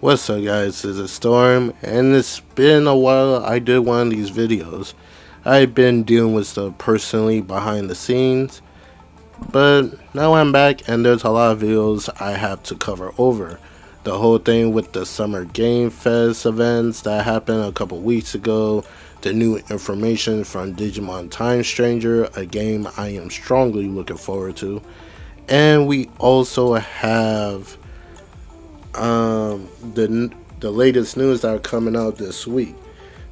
What's up guys, this is Storm, and it's been a while I did one of these videos. I've been dealing with stuff personally behind the scenes, but now I'm back and there's a lot of videos I have to cover over. The whole thing with the Summer Game Fest events that happened a couple weeks ago, the new information from Digimon Time Stranger, a game I am strongly looking forward to, and we also have the latest news that are coming out this week.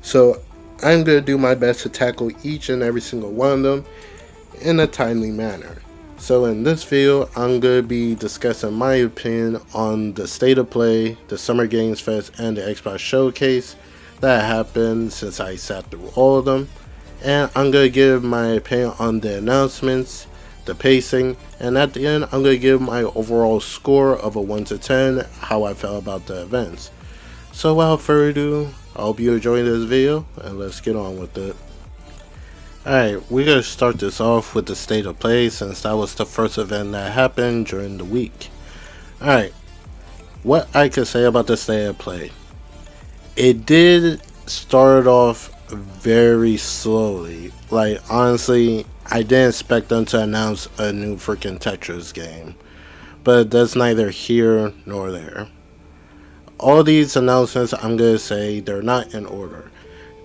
So I'm gonna do my best to tackle each and every single one of them in a timely manner. So in this video, I'm gonna be discussing my opinion on the state of play, the Summer Games Fest, and the Xbox Showcase that happened since I sat through all of them. And I'm gonna give my opinion on the announcements, the pacing, and at the end I'm going to give my overall score of a 1 to 10, how I felt about the events. So without further ado, I hope you enjoyed this video, and let's get on with it. Alright, we're going to start this off with the state of play, since that was the first event that happened during the week. Alright, what I could say about the state of play. It did start off very slowly. Like, honestly, I didn't expect them to announce a new freaking Tetris game, but that's neither here nor there. All these announcements, I'm gonna say, they're not in order.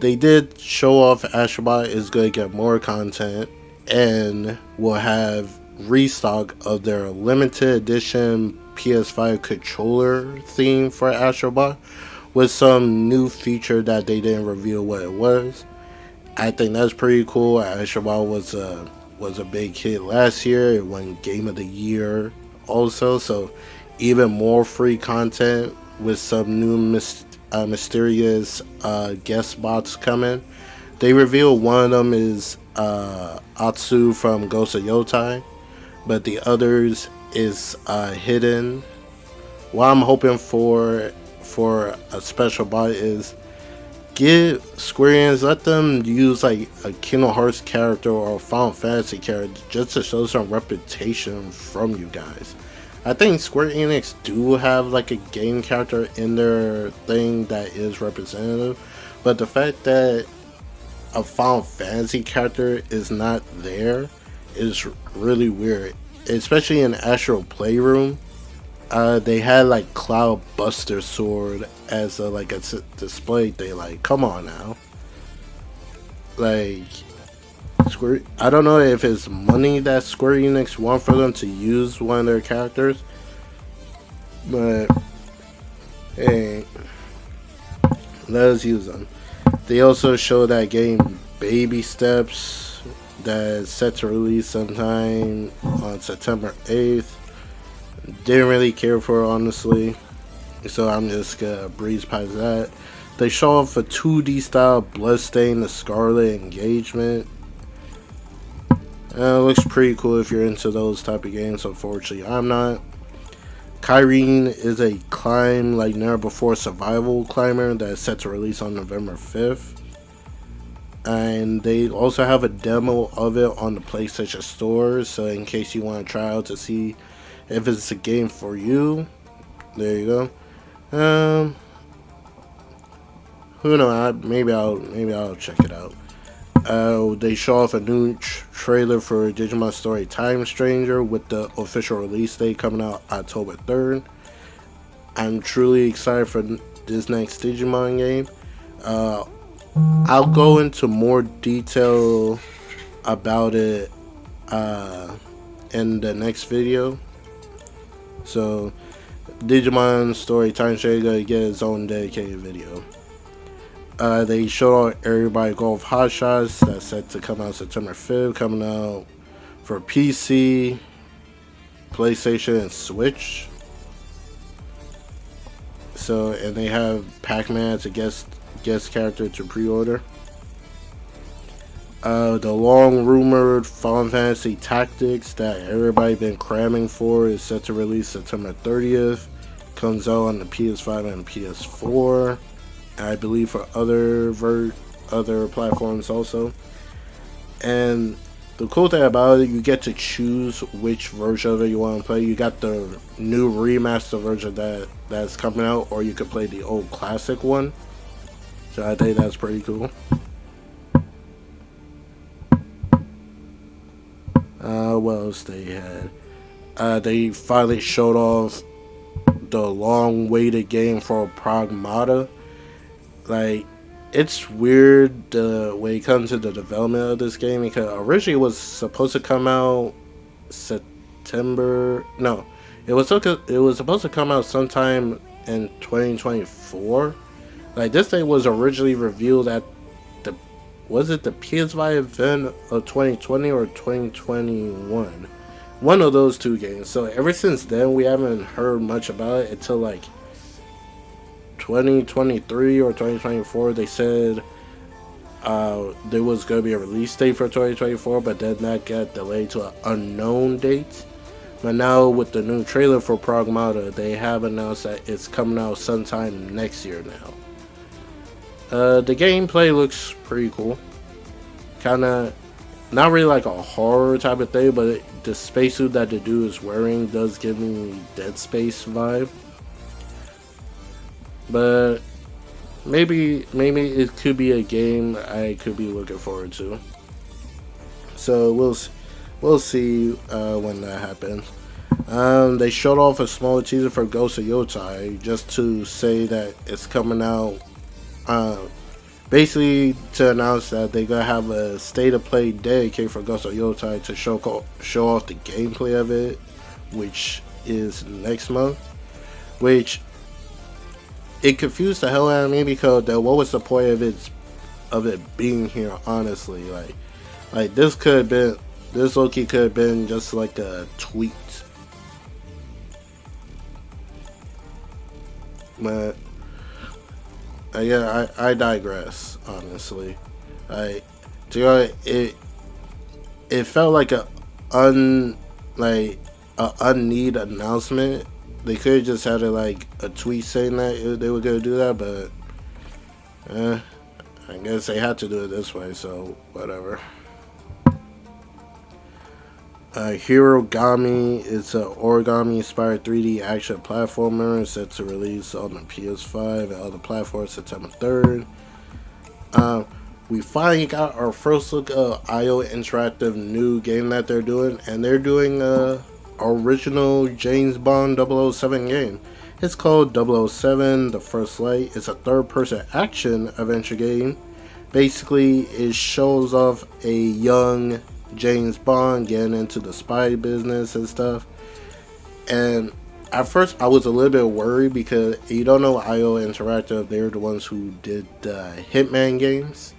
They did show off Astrobot is gonna get more content and will have restock of their limited edition PS5 controller theme for Astrobot, with some new feature that they didn't reveal what it was. I think that's pretty cool. Astrobot was a big hit last year. It won Game of the Year also, so even more free content with some new mysterious guest bots coming. They revealed one of them is Atsu from Ghost of Yotai, but the others is hidden. What I'm hoping for a special bot is give Square Enix, let them use like a Kingdom Hearts character or a Final Fantasy character just to show some reputation from you guys. I think Square Enix do have like a game character in their thing that is representative, but the fact that a Final Fantasy character is not there is really weird, especially in Astral Playroom. They had like Cloud Buster Sword as a display thing. Like, come on now. Like, I don't know if it's money that Square Enix want for them to use one of their characters, but hey, let us use them. They also show that game Baby Steps that's set to release sometime on September 8th. Didn't really care for it, honestly, so I'm just gonna breeze past that. They show off a 2D style Bloodstained the Scarlet Engagement. It looks pretty cool if you're into those type of games. Unfortunately, I'm not. Kyrene is a climb like never before survival climber that's set to release on November 5th. And they also have a demo of it on the PlayStation Store, so in case you want to try out to see if it's a game for you, there you go. Who knows? Maybe I'll check it out. They show off a new trailer for Digimon Story Time Stranger with the official release date coming out October 3rd. I'm truly excited for this next Digimon game. I'll go into more detail about it in the next video. So, Digimon Story Time Stranger get its own dedicated video. They showed out Everybody Golf Hot Shots that's set to come out September 5th, coming out for PC, PlayStation, and Switch. So, and they have Pac-Man as a guest character to pre-order. The long rumored Final Fantasy Tactics that everybody been cramming for is set to release September 30th. Comes out on the PS5 and PS4. I believe for other platforms also. And the cool thing about it, you get to choose which version of it you want to play. You got the new remaster version that's coming out, or you could play the old classic one. So I think that's pretty cool. What else they had? They finally showed off the long-awaited game for Pragmata. Like, it's weird the way it comes to the development of this game, because originally it was supposed to come out September. No, it was supposed to come out sometime in 2024. Like, this thing was originally revealed at the was it the PS5 event of 2020 or 2021? One of those two games. So ever since then, we haven't heard much about it until like 2023 or 2024. They said there was going to be a release date for 2024, but then that got delayed to an unknown date. But now with the new trailer for Pragmata, they have announced that it's coming out sometime next year now. The gameplay looks pretty cool. Kinda, not really like a horror type of thing, but the spacesuit that the dude is wearing does give me Dead Space vibe. But maybe it could be a game I could be looking forward to. So we'll see when that happens. They showed off a small teaser for Ghost of Yotai just to say that it's coming out. Basically to announce that they're gonna have a state of play dedicated for Ghost of Yotai to show off the gameplay of it, which is next month. Which it confused the hell out of me, because what was the point of it being here? Honestly, like this Loki could have been just like a tweet. But yeah, I digress. Honestly, it felt like a unneeded announcement. They could have just had like a tweet saying that they were gonna do that, but I guess they had to do it this way, so whatever. Hirogami is an origami-inspired 3D action platformer set to release on the PS5 and other platforms September 3rd. We finally got our first look at IO Interactive new game that they're doing, and they're doing original James Bond 007 game. It's called 007 The First Light. It's a third-person action adventure game. Basically, it shows off a young James Bond getting into the spy business and stuff. And at first I was a little bit worried, because you don't know IO Interactive, they're the ones who did the Hitman games.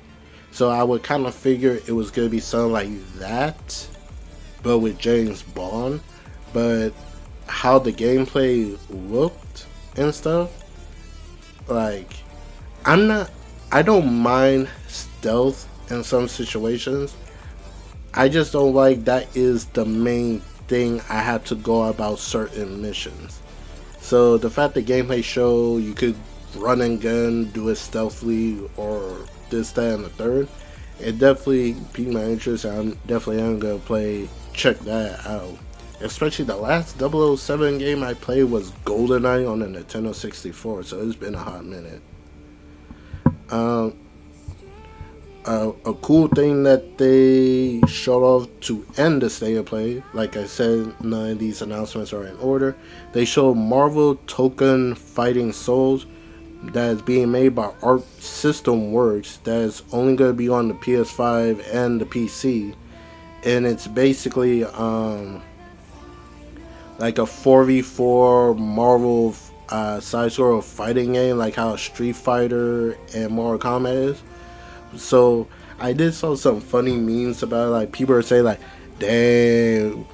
So I would kind of figure it was going to be something like that, but with James Bond. But how the gameplay looked and stuff, like, I don't mind stealth in some situations. I just don't like that is the main thing I have to go about certain missions. So the fact that gameplay show you could run and gun, do it stealthily, or this, that, and the third, it definitely piqued my interest. I'm definitely gonna check that out. Especially the last 007 game I played was GoldenEye on the Nintendo 64, so it's been a hot minute. A cool thing that they showed off to end the state of play, like I said, none of these announcements are in order. They showed Marvel Token Fighting Souls that is being made by Arc System Works, that is only going to be on the PS5 and the PC, and it's basically like a 4v4 Marvel side-scroller fighting game, like how Street Fighter and Mortal Kombat is. So I did saw some funny memes about it. Like, people are saying like, "Damn,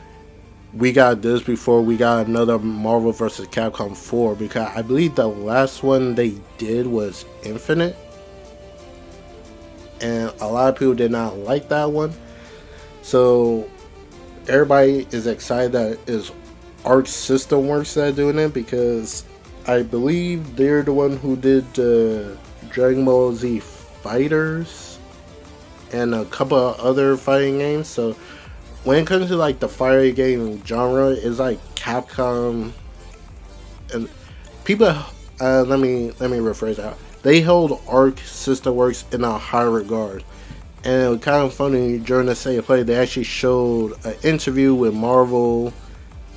we got this before we got another Marvel vs. Capcom 4," because I believe the last one they did was Infinite, and a lot of people did not like that one. So everybody is excited that it's Arc System Works that are doing it, because I believe they're the one who did Dragon Ball Z Fighters, and a couple of other fighting games. So when it comes to like the fighting game genre, it's like Capcom and people. Let me rephrase that. They hold Arc System Works in a high regard. And it was kind of funny during the state of play. They actually showed an interview with Marvel,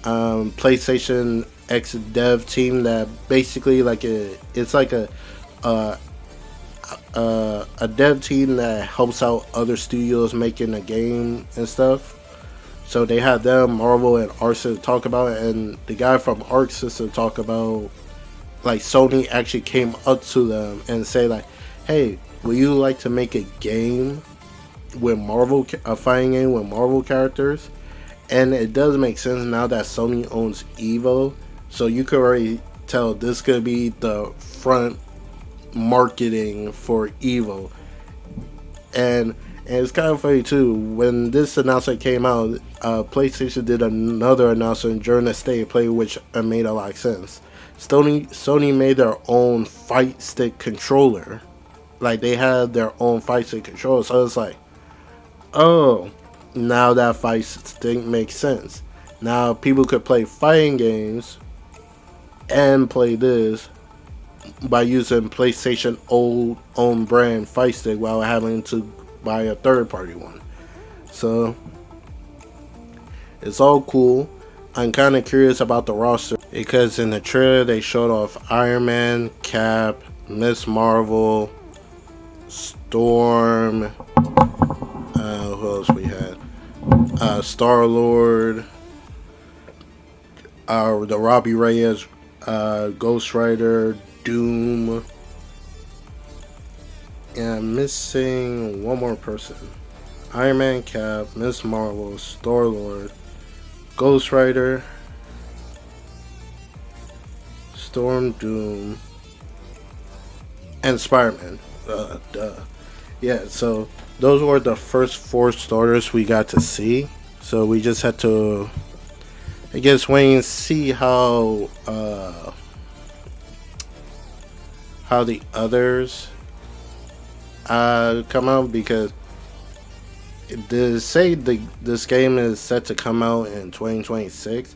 PlayStation X dev team that basically it's like a a dev team that helps out other studios making a game and stuff. So they had them, Marvel and Arc to talk about it, and the guy from Arc System talk about like Sony actually came up to them and say like, "Hey, would you like to make a game with Marvel, a fighting game with Marvel characters?" And it does make sense now that Sony owns Evo, so you could already tell this could be the front marketing for Evo. And it's kind of funny too. When this announcement came out, PlayStation did another announcement during the state of play, which made a lot of sense. Sony made their own fight stick controller. Like they had their own fight stick controller, so it's like, oh, now that fight stick makes sense. Now people could play fighting games and play this by using PlayStation own brand fight stick while having to buy a third party one. So it's all cool. I'm kind of curious about the roster because in the trailer they showed off Iron Man, Cap, Miss Marvel, Storm. Who else we had? Star Lord, the Robbie Reyes, Ghost Rider, Doom. Yeah, I'm missing one more person. Iron Man, Cap, Miss Marvel, Star Lord, Ghost Rider, Storm, Doom, and Spider-Man. Duh. Yeah, so those were the first 4 starters we got to see. So we just had to, I guess, wait and see how the others come out, because this game is set to come out in 2026,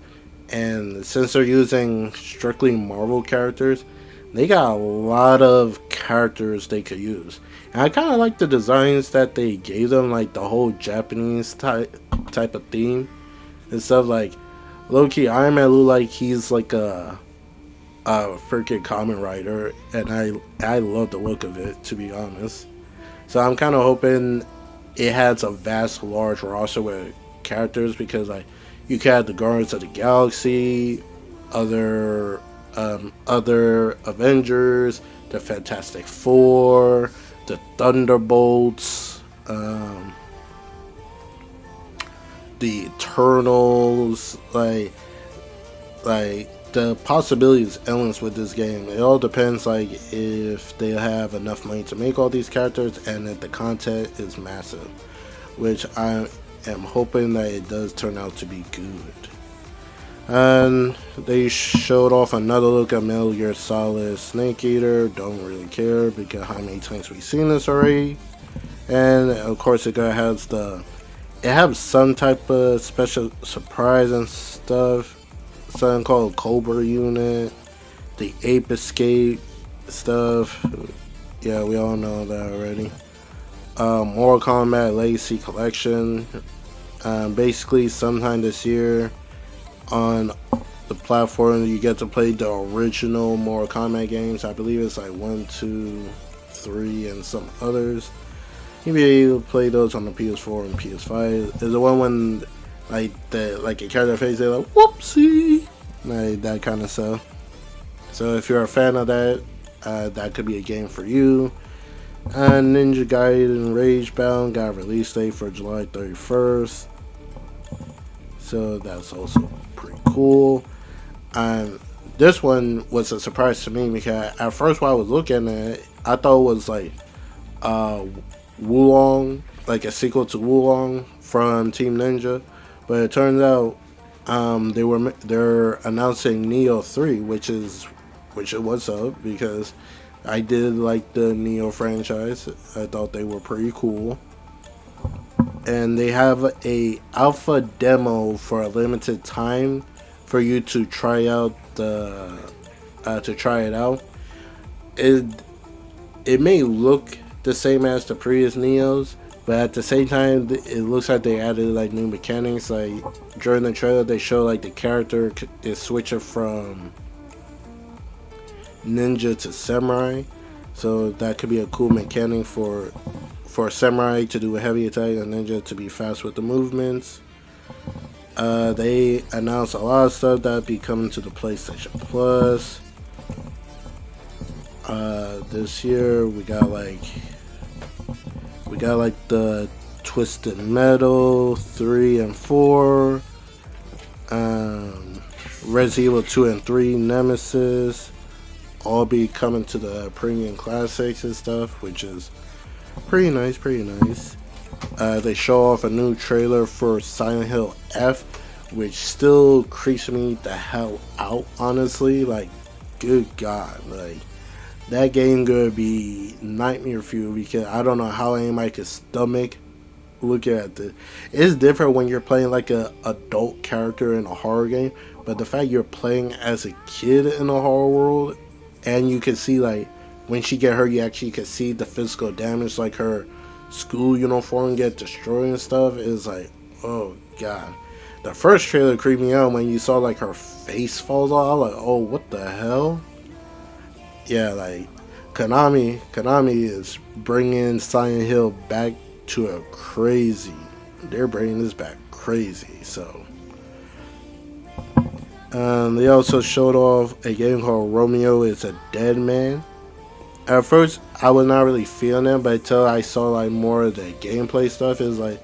and since they're using strictly Marvel characters, they got a lot of characters they could use. And I kind of like the designs that they gave them, like the whole Japanese type of theme and stuff. Like low key, Iron Man look like he's like a freaking Kamen Rider, and I love the look of it, to be honest. So I'm kind of hoping it has a large roster with characters, because like you could have the Guardians of the Galaxy, other Avengers, the Fantastic Four, the Thunderbolts, the Eternals. Like the possibilities endless with this game. It all depends like if they have enough money to make all these characters and that the content is massive, which I am hoping that it does turn out to be good. And they showed off another look at Metal Gear Solid Snake Eater. Don't really care because how many times we've seen this already. And of course it has some type of special surprise and stuff. Something called Cobra Unit, the Ape Escape stuff. Yeah, we all know that already. Mortal Kombat Legacy Collection. Basically, sometime this year on the platform, you get to play the original Mortal Kombat games. I believe it's like 1, 2, 3, and some others. You'll be able to play those on the PS4 and PS5. There's the one when like a character face, they're like whoopsie, like that kind of stuff. So if you're a fan of that, that could be a game for you. Ninja Gaiden Ragebound got a release date for July 31st, so that's also pretty cool. And this one was a surprise to me because at first while I was looking at it, I thought it was like Wulong, like a sequel to Wulong from Team Ninja. But it turns out they're announcing Neo 3, which is what's up, because I did like the Neo franchise. I thought they were pretty cool. and they have a alpha demo for a limited time for you to try out the to try it out. It it may look the same as the previous Neos, but at the same time, it looks like they added like new mechanics. Like during the trailer, they show like the character is switching from ninja to samurai, so that could be a cool mechanic for a samurai to do a heavy attack and ninja to be fast with the movements. They announced a lot of stuff that be coming to the PlayStation Plus. This year we got like the Twisted Metal 3 and 4, Resident Evil 2 and 3, Nemesis, all be coming to the premium classics and stuff, which is pretty nice, pretty nice. They show off a new trailer for Silent Hill F, which still creeps me the hell out, honestly. Like, good God, like, that game gonna be nightmare fuel because I don't know how anybody could stomach looking at this. It's different when you're playing like a adult character in a horror game, but the fact you're playing as a kid in a horror world, and you can see like when she get hurt, you actually can see the physical damage, like her school uniform get destroyed and stuff. Is like, oh God. The first trailer creeped me out when you saw like her face falls off. I was like, oh, what the hell? Yeah, like Konami is bringing Silent Hill back to a crazy. They're bringing this back crazy. So, they also showed off a game called Romeo is a Dead Man. At first, I was not really feeling it, but until I saw like more of the gameplay stuff, it's like,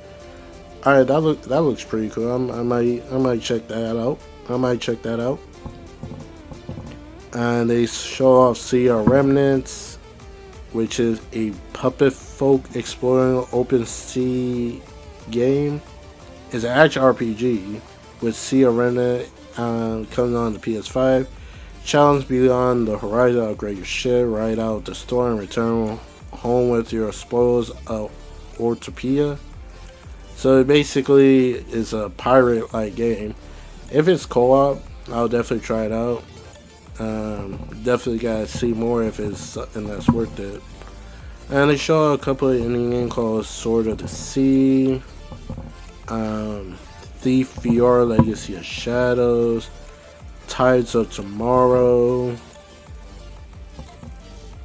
all right, that looks pretty cool. I might check that out. And they show off Sea of Remnants, which is a puppet folk exploring open sea game. It's an action RPG with Sea of Remnant coming on the PS5. Challenge beyond the horizon, upgrade your ship, ride out the storm, and return home with your spoils of Ortopia. So it basically is a pirate-like game. If it's co-op, I'll definitely try it out. Definitely gotta see more if it's something that's worth it. And they show a couple of indie games called Sword of the Sea, Thief VR Legacy of Shadows, Tides of Tomorrow,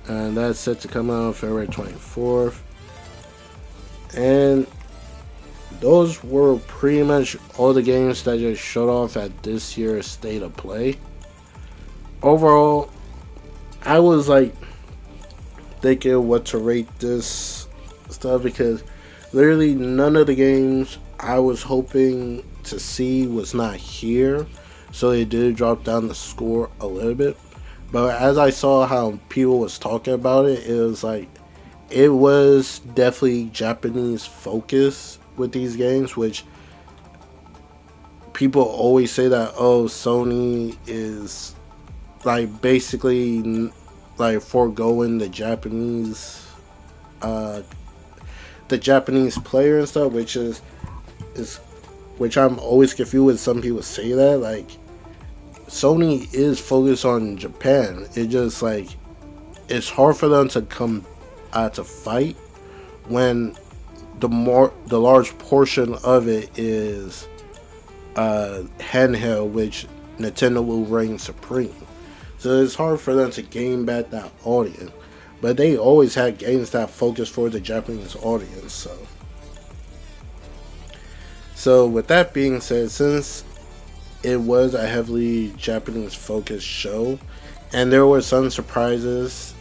and that's set to come out February 24th. And those were pretty much all the games that just showed off at this year's State of Play. Overall, I was like thinking what to rate this stuff because literally none of the games I was hoping to see was not here, so it did drop down the score a little bit. But as I saw how people was talking about it, it was like it was definitely Japanese focus with these games, which people always say that, oh, Sony is like basically like foregoing the Japanese player and stuff, which is which I'm always confused when some people say that. Like, Sony is focused on Japan. It just like it's hard for them to come to fight when the large portion of it is handheld, which Nintendo will reign supreme. So it's hard for them to gain back that audience. But they always had games that focus for the Japanese audience. So with that being said, since it was a heavily Japanese focused show, and there were some surprises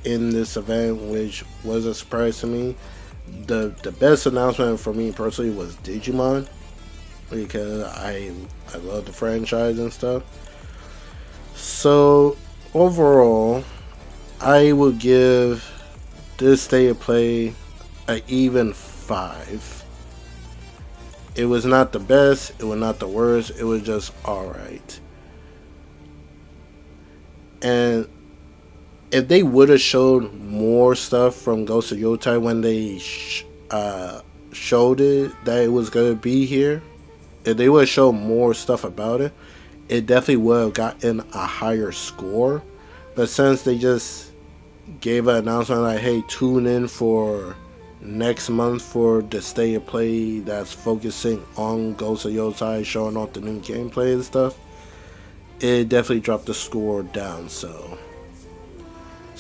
in this event, which was a surprise to me. The best announcement for me personally was Digimon, because I love the franchise and stuff. So overall, I would give this State of Play an even 5. It was not the best, it was not the worst, it was just alright. And if they would have showed more stuff from Ghost of Yotai when they showed it that it was gonna be here, if they would have showed more stuff about it, it definitely would have gotten a higher score. But since they just gave an announcement like, "Hey, tune in for next month for the state of play that's focusing on Ghost of Yosai, showing off the new gameplay and stuff," it definitely dropped the score down. So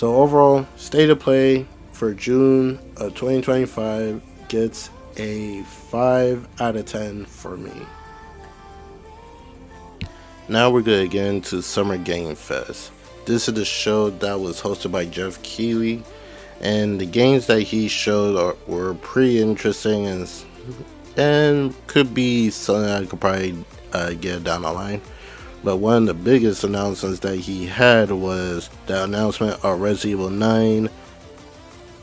overall, state of play for June of 2025 gets a 5 out of 10 for me. Now we're going to get into Summer Game Fest. This is the show that was hosted by Jeff Keighley, and the games that he showed were pretty interesting and could be something I could probably get down the line. But one of the biggest announcements that he had was the announcement of Resident Evil 9,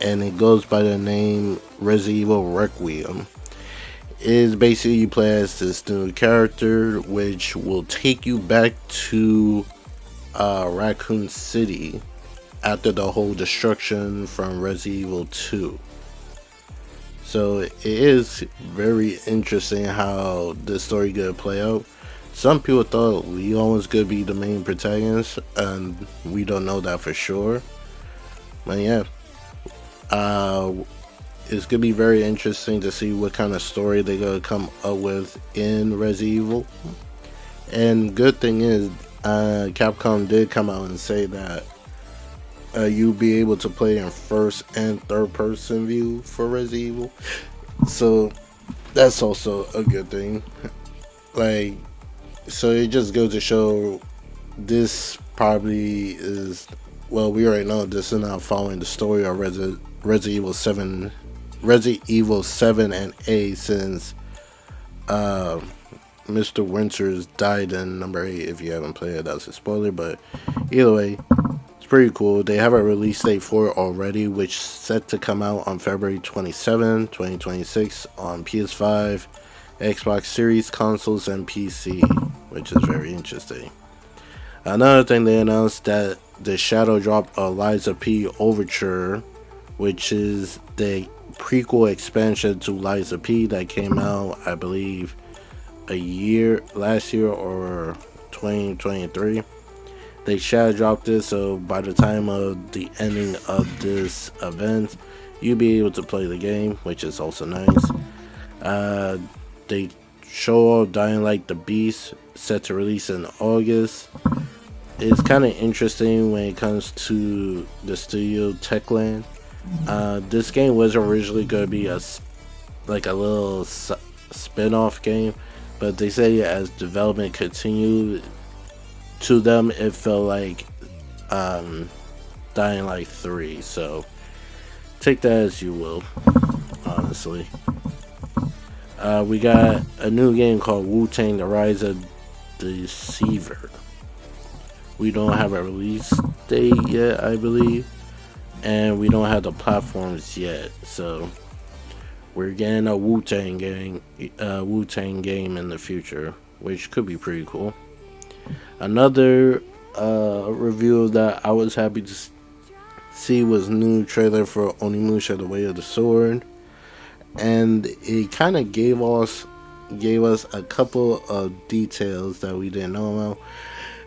and it goes by the name Resident Evil Requiem. It is basically you play as this new character, which will take you back to Raccoon City after the whole destruction from Resident Evil 2. So it is very interesting how this story gonna play out. Some people thought Leon was gonna be the main protagonist, and we don't know that for sure. But yeah, it's gonna be very interesting to see what kind of story they're gonna come up with in Resident Evil. And good thing is, Capcom did come out and say that you'll be able to play in first and third person view for Resident Evil. So that's also a good thing. Like, so it just goes to show this probably is, well, we already know this is not following the story of Resident Evil 7 and 8, since Mr. Winters died in number 8. If you haven't played it, that's a spoiler, but either way, it's pretty cool. They have a release date for it already, which is set to come out on February 27, 2026 on PS5, Xbox Series consoles, and PC, which is very interesting. Another thing, they announced that the shadow drop of Liza P Overture, which is the prequel expansion to Liza P that came out, I believe, last year or 2023. They shadow dropped this, so by the time of the ending of this event, you'll be able to play the game, which is also nice. They show off Dying Light the Beast, set to release in August. It's kind of interesting when it comes to the studio Techland. This game was originally going to be a little spin-off game, but they say as development continued, to them it felt like Dying Light 3. So take that as you will, honestly. We got a new game called Wu-Tang: The Rise of Deceiver. We don't have a release date yet, I believe, and we don't have the platforms yet. So we're getting a Wu-Tang game in the future, which could be pretty cool. Another review that I was happy to see was new trailer for Onimusha: The Way of the Sword. And it kind of gave us a couple of details that we didn't know about.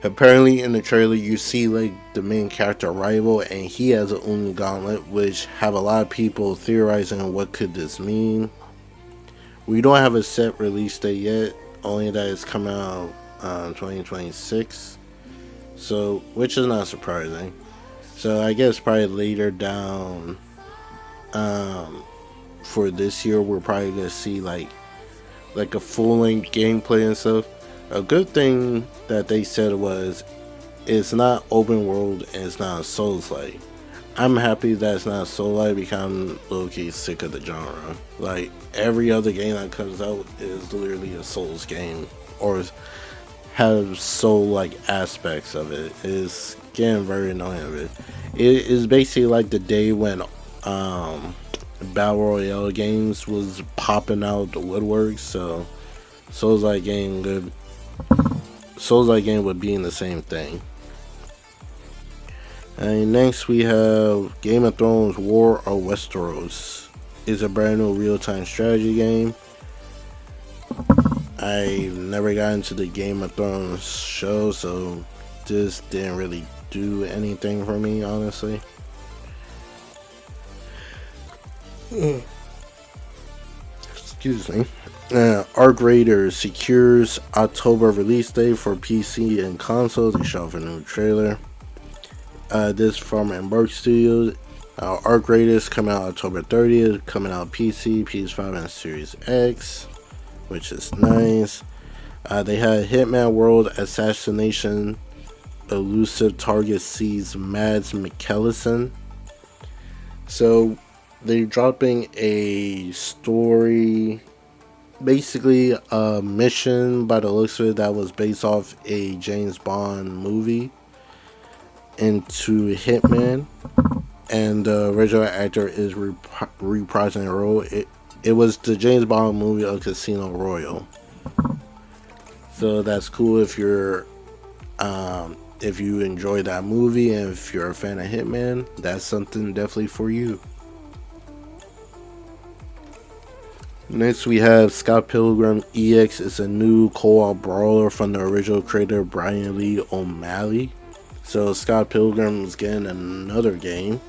Apparently in the trailer you see like the main character rival, and he has an Uni gauntlet, which have a lot of people theorizing what could this mean. We don't have a set release date yet, only that it's coming out 2026, so which is not surprising. So I guess probably later down for this year we're probably gonna see like a full-length gameplay and stuff. A good thing that they said was it's not open world and it's not Souls-like. I'm happy that it's not Soul-like because I'm low-key sick of the genre. Like every other game that comes out is literally a Souls game or has Soul-like aspects of it. It's getting very annoying of it. It is basically like the day when Battle Royale games was popping out the woodwork, so Souls-like game would be in the same thing. And next we have Game of Thrones War of Westeros. is a brand new real-time strategy game. I never got into the Game of Thrones show, so this didn't really do anything for me, honestly. Excuse me. Arc Raiders secures October release date for PC and console. They show off a new trailer. This from Embark Studios. Arc Raiders coming out October 30th. Coming out PC, PS5, and Series X, which is nice. They had Hitman World Assassination. Elusive target sees Mads Mikkelsen. So they're dropping a story, basically a mission by the looks of it that was based off a James Bond movie into Hitman, and the original actor is reprising the role. It was the James Bond movie of Casino Royale, so that's cool if you enjoy that movie and if you're a fan of Hitman. That's something definitely for you. Next we have Scott Pilgrim EX. It's a new co-op brawler from the original creator Brian Lee O'Malley. So Scott Pilgrim is getting another game.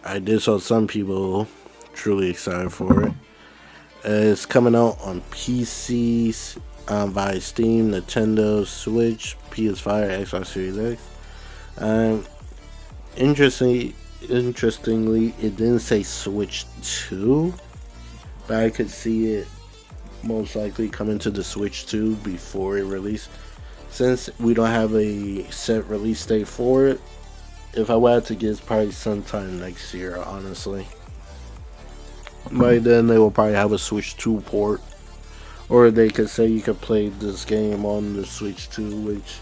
I did saw some people truly excited for it. It's coming out on PCs via Steam, Nintendo Switch, PS5, Xbox Series X. Interestingly, it didn't say Switch 2. But I could see it most likely coming to the Switch 2 before it released. Since we don't have a set release date for it, if I were to guess, probably sometime next year, honestly. By then, they will probably have a Switch 2 port. Or they could say you could play this game on the Switch 2, which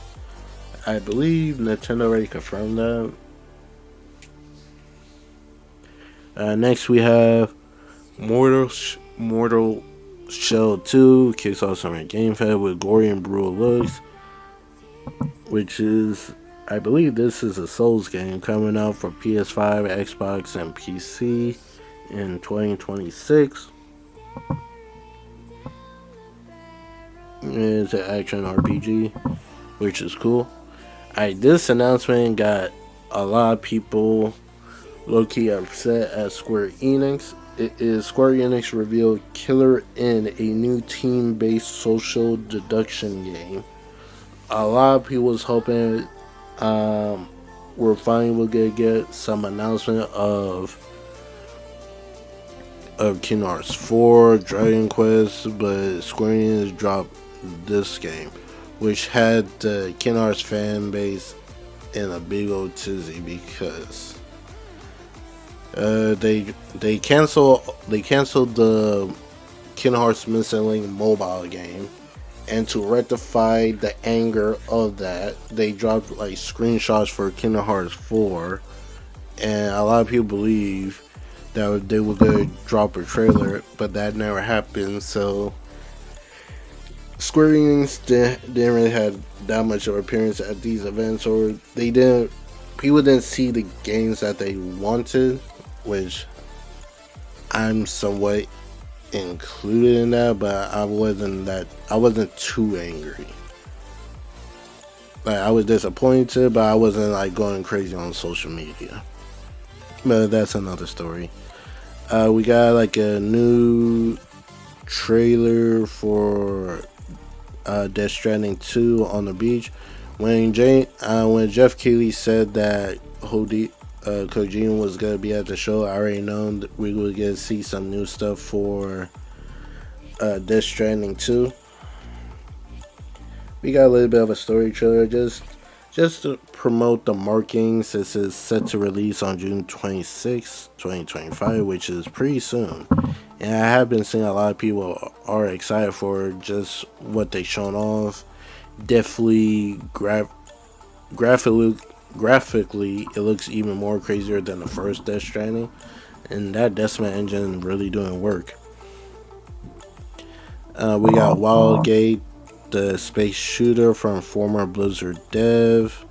I believe Nintendo already confirmed that. Next, we have Mortal Shell 2 kicks off Summer Game Fest with gory and brutal looks, which is, I believe this is a Souls game coming out for PS5, Xbox, and PC in 2026. It's an action RPG, which is cool. This announcement got a lot of people low-key upset at Square Enix. It is Square Enix revealed Killer In, a new team-based social deduction game. A lot of people was hoping we're finally gonna get some announcement of Kingdom Hearts 4, Dragon Quest, but Square Enix dropped this game, which had the Kingdom Hearts fan base in a big old tizzy because they canceled the Kingdom Hearts Missing Link mobile game, and to rectify the anger of that, they dropped like screenshots for Kingdom Hearts 4, and a lot of people believe that they were gonna drop a trailer, but that never happened. So Square Enix didn't really have that much of appearance at these events, or people didn't see the games that they wanted, which I'm somewhat included in that, but I wasn't too angry. Like, I was disappointed, but I wasn't like going crazy on social media. But that's another story. We got like a new trailer for Death Stranding 2 on the beach. When Jeff Keighley said that Kojima was gonna be at the show, I already known that we would get to see some new stuff for Death Stranding 2. We got a little bit of a story trailer just to promote the markings. This is set to release on June 26, 2025, which is pretty soon. And I have been seeing a lot of people are excited for just what they shown off. Definitely graphically, it looks even more crazier than the first Death Stranding. And that Decima engine really doing work. We got Wildgate, the space shooter from former Blizzard dev.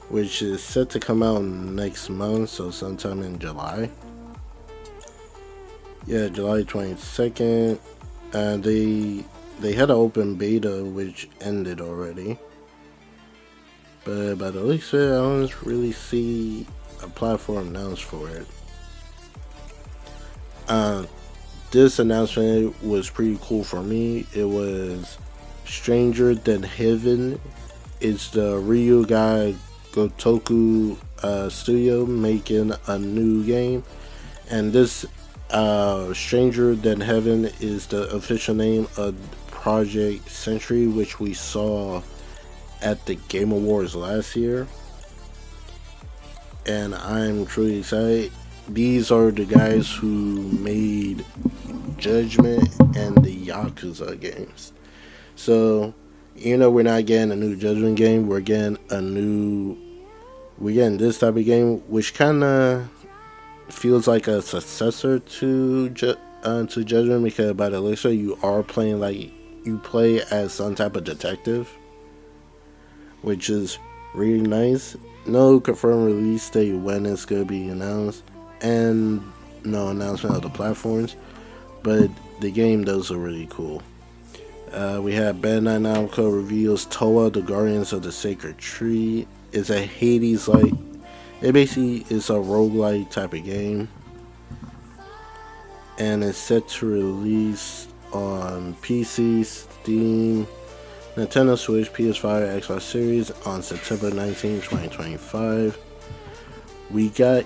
which is set to come out next month, so sometime in July. Yeah, July 22nd. They had an open beta which ended already, but by the looks of it, I don't really see a platform announced for it. Uh, this announcement was pretty cool for me. It was Stranger Than Heaven. It's the Ryuga Gotoku studio making a new game, and this Stranger Than Heaven is the official name of Project Century, which we saw at the Game Awards last year, and I'm truly excited. These are the guys who made Judgment and the Yakuza games. So, we're not getting a new Judgment game. We're getting this type of game, which kind of feels like a successor to Judgment, because by the looks of it, you play as some type of detective, which is really nice. No confirmed release date when it's gonna be announced, and no announcement of the platforms. But the game does look really cool. We have Bandai Namco reveals Toa, the Guardians of the Sacred Tree. It's a Hades-like. It basically is a roguelike type of game, and it's set to release on PC, Steam, Nintendo Switch, PS5, Xbox Series on September 19, 2025. We got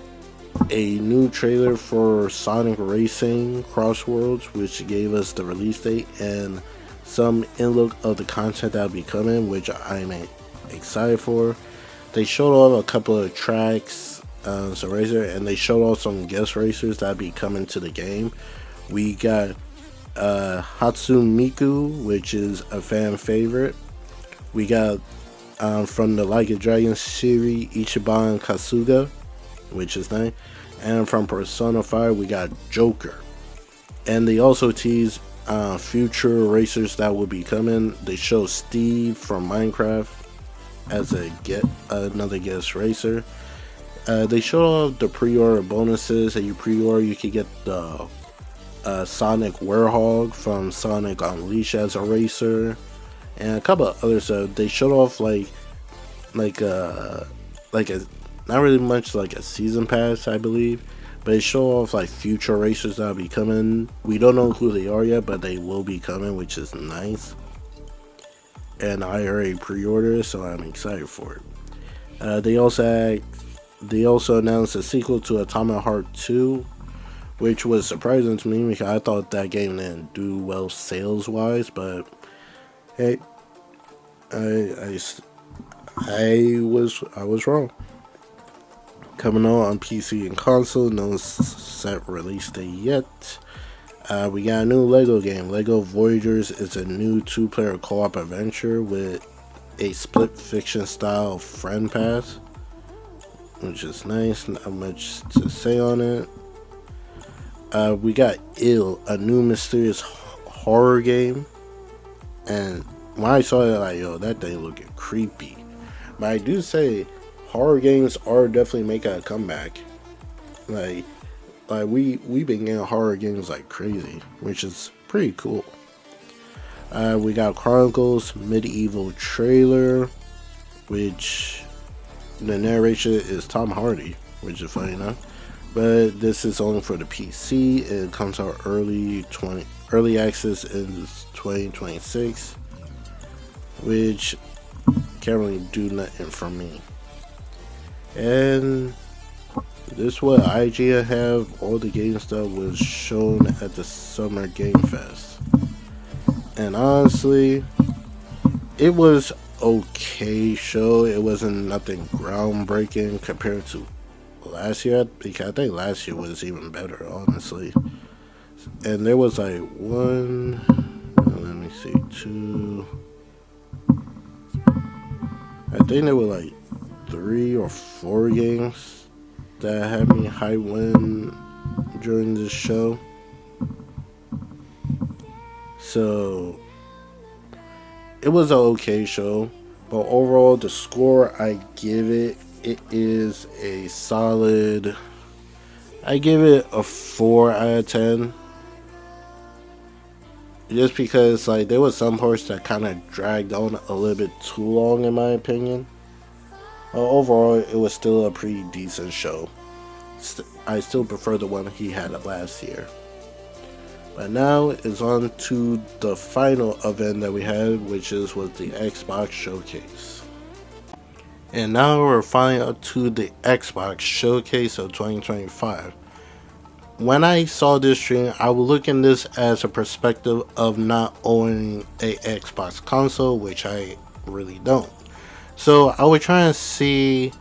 a new trailer for Sonic Racing Crossworlds, which gave us the release date and some in-look of the content that will be coming, which I'm excited for. They showed off a couple of tracks, some racer, and they showed off some guest racers that will be coming to the game. We got Hatsumiku, which is a fan favorite. We got from the Like a Dragon series, Ichiban Kasuga, which is nice. And from Persona 5, we got Joker. And they also teased future racers that will be coming. They show Steve from Minecraft as another guest racer. They showed off the pre-order bonuses. That you pre-order, you could get the Sonic Werehog from Sonic Unleashed as a racer, and a couple of other stuff. They showed off like a not really much like a season pass, I believe, but they show off like future racers that'll be coming. We don't know who they are yet, but they will be coming, which is nice. And I already pre-ordered, so I'm excited for it. They also announced a sequel to Atomic Heart 2, which was surprising to me because I thought that game didn't do well sales wise, but hey, I was wrong. Coming out on PC and console, no set release date yet. We got a new Lego game. Lego Voyagers is a new 2-player co-op adventure with a split fiction style friend pass, which is nice. Not much to say on it. We got Ill, a new mysterious horror game, and when I saw it, like, yo, that thing looking creepy. But I do say horror games are definitely making a comeback. Like we've been getting horror games like crazy, which is pretty cool. We got Chronicles Medieval trailer, which the narration is Tom Hardy, which is funny enough. But this is only for the PC. It comes out early access in 2026, which can't really do nothing for me. And this what IGN have all the games that was shown at the Summer Game Fest. And honestly, it was okay show. It wasn't nothing groundbreaking compared to last year, because I think last year was even better, honestly. And there was like two. I think there were like 3 or 4 games that had me high win during this show. So it was an okay show, but overall the score I give it it is a solid. I give it a 4 out of 10. Just because like there was some parts that kind of dragged on a little bit too long, in my opinion. Overall, it was still a pretty decent show. I still prefer the one he had last year. But now it's on to the final event that we had, was the Xbox Showcase. And now we're finally up to the Xbox Showcase of 2025. When I saw this stream, I was looking this as a perspective of not owning a Xbox console, which I really don't. So I was trying to see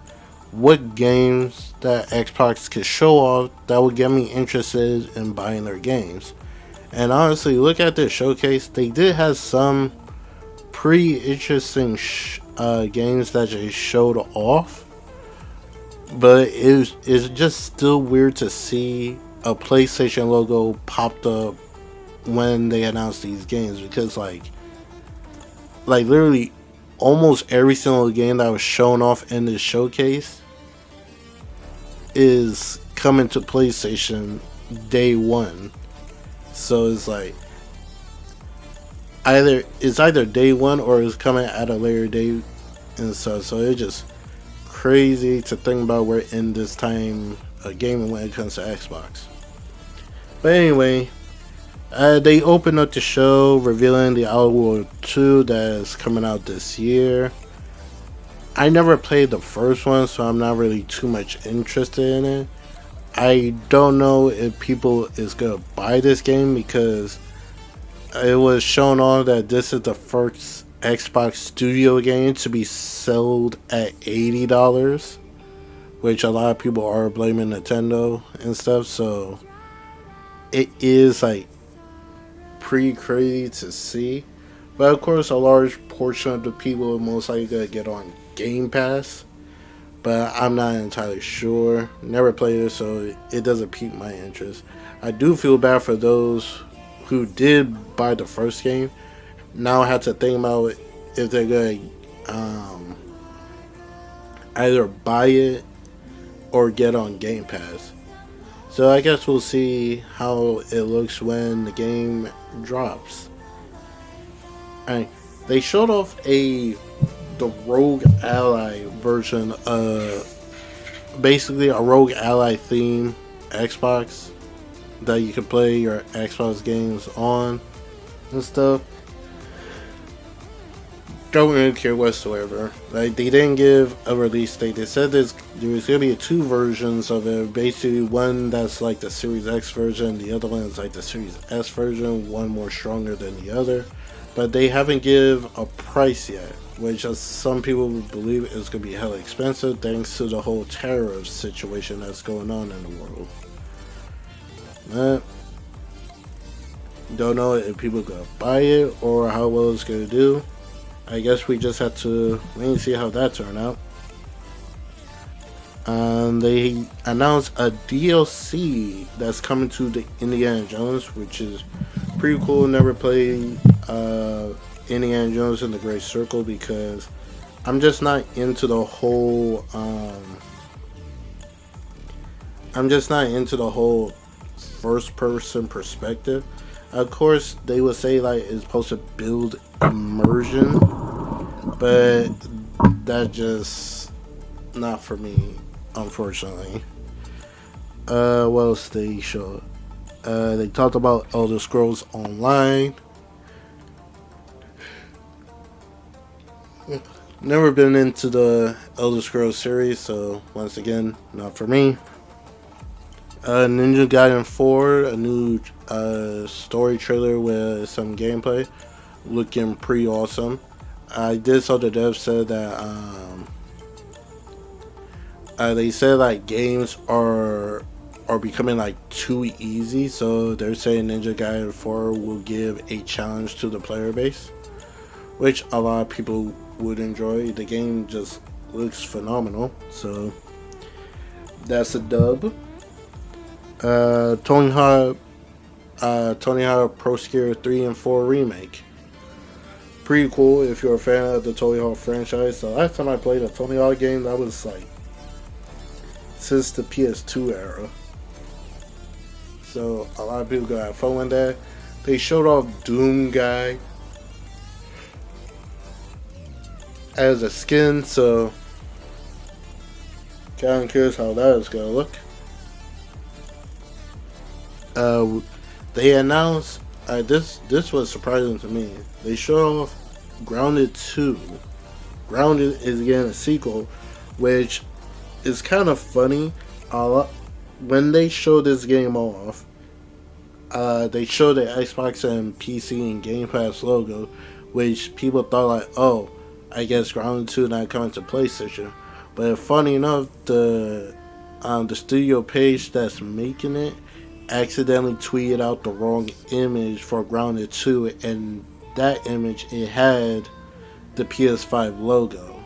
what games that Xbox could show off that would get me interested in buying their games. And honestly, look at this showcase. They did have some pretty interesting games that they showed off, but it's just still weird to see a PlayStation logo popped up when they announced these games, because like literally almost every single game that was shown off in this showcase is coming to PlayStation day one. So it's like either day one or it's coming at a later date and stuff. So it's just crazy to think about we're in this time of gaming when it comes to Xbox. But anyway, they opened up the show revealing the Outer Worlds 2 that is coming out this year. I never played the first one, so I'm not really too much interested in it. I don't know if people is gonna buy this game, because it was shown on that this is the first Xbox Studio game to be sold at $80, which a lot of people are blaming Nintendo and stuff. So it is like pretty crazy to see. But of course, a large portion of the people are most likely gonna get on Game Pass. But I'm not entirely sure. Never played it, so it doesn't pique my interest. I do feel bad for those who did buy the first game. Now I have to think about if they're going to either buy it or get on Game Pass. So I guess we'll see how it looks when the game drops. Alright, they showed off the Rogue Ally version, basically a Rogue Ally theme Xbox that you can play your Xbox games on and stuff. Don't really care whatsoever. Like, they didn't give a release date. They said there was gonna be two versions of it. Basically, one that's like the Series X version, the other one is like the Series S version. One more stronger than the other, but they haven't give a price yet, which some people believe is going to be hella expensive thanks to the whole tariff situation that's going on in the world. Don't know if people are going to buy it or how well it's going to do. I guess we just have to wait and see how that turns out. They announced a DLC that's coming to the Indiana Jones, which is pretty cool. Never played Indiana Jones and the Great Circle because I'm just not into the whole first person perspective. Of course, they would say like it's supposed to build immersion, but that's just not for me, unfortunately. What else they showed? They talked about Elder Scrolls Online. Never been into the Elder Scrolls series, so once again, not for me. Ninja Gaiden 4, a new story trailer with some gameplay, looking pretty awesome. I did saw the devs said that they said like games are becoming like too easy, so they're saying Ninja Gaiden 4 will give a challenge to the player base, which a lot of people would enjoy. The game just looks phenomenal, so that's a dub. Tony Hawk Pro Skater 3 and 4 remake. Pretty cool if you're a fan of the Tony Hawk franchise. The last time I played a Tony Hawk game, that was like since the PS2 era. So a lot of people got have fun with that. They showed off Doom Guy as a skin, so kind of curious how that is gonna look. Uh, they announced this was surprising to me. They showed off Grounded 2. Grounded is again a sequel, which is kind of funny. When they showed this game off, they showed the Xbox and PC and Game Pass logo, which people thought like, oh, I guess Grounded 2 not coming to PlayStation. But funny enough, the studio page that's making it accidentally tweeted out the wrong image for Grounded 2, and that image it had the PS5 logo.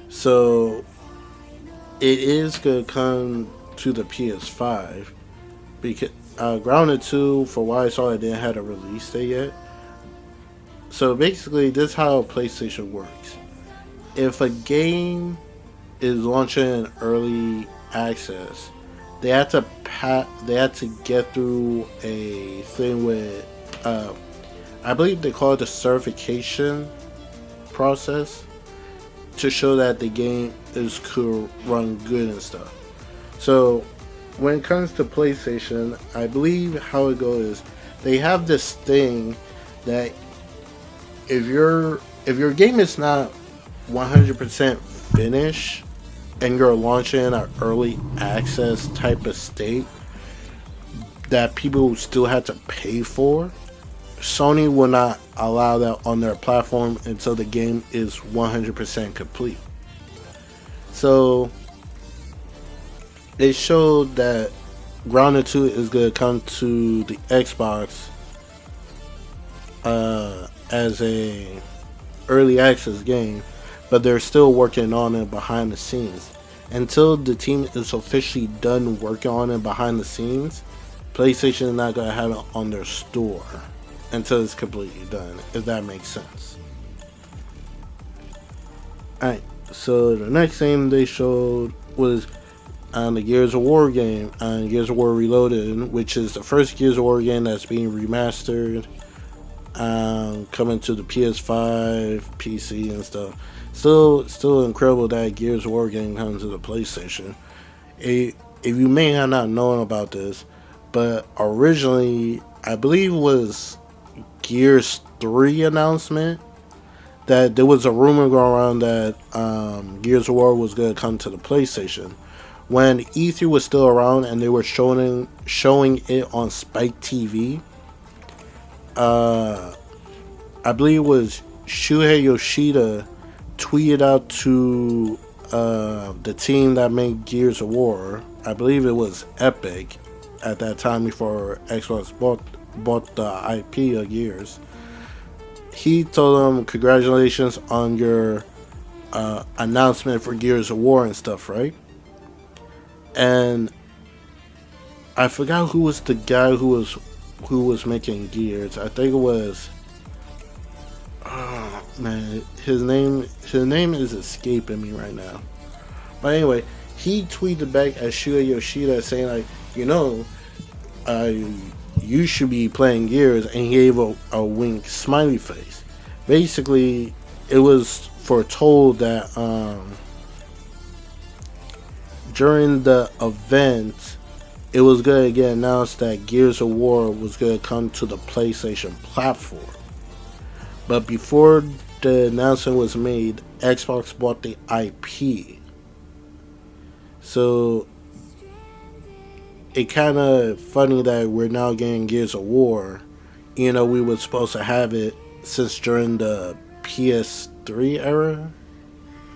So it is gonna come to the PS5 because Grounded 2, for what I saw, it didn't have a release date yet. So basically, this is how PlayStation works. If a game is launching in early access, they have to get through a thing with I believe they call it the certification process to show that the game is could run good and stuff. So when it comes to PlayStation, I believe how it goes is they have this thing that if your game is not 100% finished and you're launching an early access type of state that people still have to pay for, Sony will not allow that on their platform until the game is 100% complete. So it showed that Grounded 2 is going to come to the Xbox as a early access game, but they're still working on it behind the scenes. Until the team is officially done working on it behind the scenes, PlayStation is not going to have it on their store until it's completely done, if that makes sense. Alright, so the next thing they showed was on the Gears of War game, on Gears of War Reloaded, which is the first Gears of War game that's being remastered, coming to the PS5, PC, and stuff. Still incredible that Gears of War game comes to the PlayStation. If you may have not known about this, but originally I believe it was Gears 3 announcement that there was a rumor going around that Gears of War was going to come to the PlayStation. When E3 was still around and they were showing it on Spike TV, I believe it was Shuhei Yoshida tweeted out to the team that made Gears of War. I believe it was Epic at that time before Xbox bought the IP of Gears. He told them, congratulations on your announcement for Gears of War and stuff, right? And I forgot who was the guy who was making Gears. I think it was, oh man, his name is escaping me right now. But anyway, he tweeted back at Shuhei Yoshida saying like, you should be playing Gears, and he gave a wink smiley face. Basically, it was foretold that during the event, it was going to get announced that Gears of War was going to come to the PlayStation platform. But before the announcement was made, Xbox bought the IP. So it kind of funny that we're now getting Gears of War. We were supposed to have it since during the PS3 era,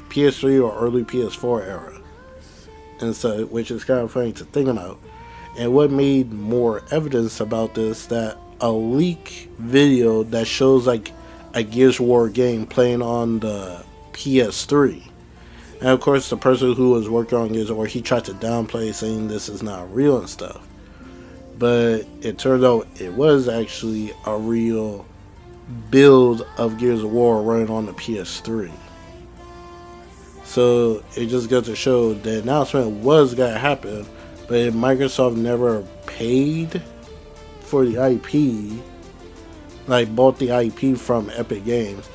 PS3 or early PS4 era, and so which is kind of funny to think about. And what made more evidence about this, that a leak video that shows like a Gears of War game playing on the PS3. And of course, the person who was working on Gears of War, he tried to downplay, saying this is not real and stuff. But it turned out it was actually a real build of Gears of War running on the PS3. So it just goes to show the announcement was gonna happen, but if Microsoft never paid for the IP, like bought the IP from Epic Games,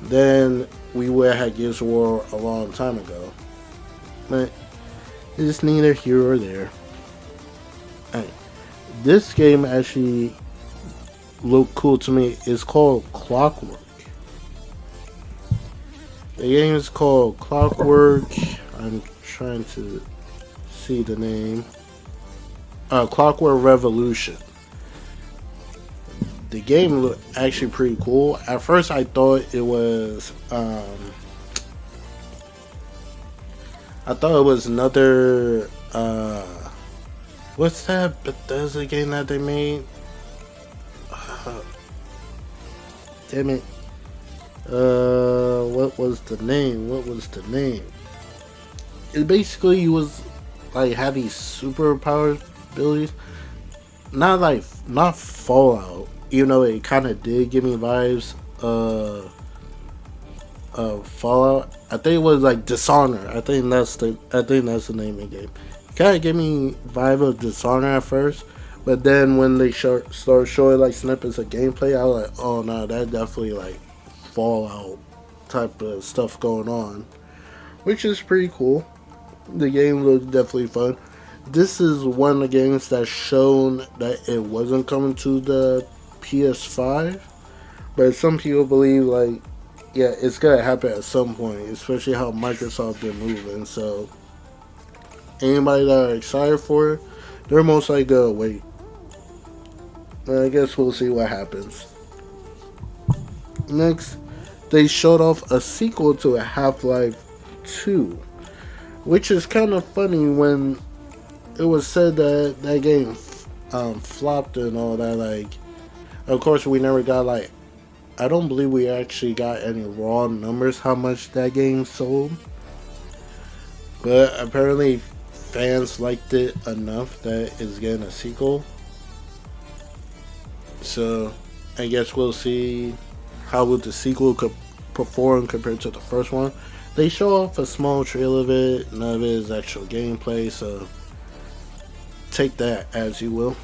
then we would have had Gears of War a long time ago. But it's neither here or there. Right. This game actually looked cool to me. It's called Clockwork. The game is called Clockwork. I'm trying to see the name. Clockwork Revolution. The game looked actually pretty cool. At first, I thought it was. I thought it was another. What's that Bethesda game that they made? Damn it. What was the name? It basically was like had these superpower abilities. Not Fallout. Even though it kind of did give me vibes of Fallout. I think it was like Dishonor. I think that's the name of the game. Kind of gave me vibe of Dishonor at first, but then when they start showing like snippets of gameplay, I was like, oh no, that definitely like Fallout type of stuff going on, which is pretty cool. The game looks definitely fun. This is one of the games that's shown that it wasn't coming to the PS5, but some people believe like, yeah, it's gonna happen at some point, especially how Microsoft been moving. So anybody that are excited for it, they're most likely gonna wait. I guess we'll see what happens. Next, they showed off a sequel to Half-Life 2, which is kind of funny when it was said that that game flopped and all that. Like, of course, we never got like. I don't believe we actually got any raw numbers how much that game sold, but apparently fans liked it enough that it's getting a sequel. So I guess we'll see how would the sequel could perform compared to the first one. They show off a small trailer of it. None of it is actual gameplay, so take that as you will.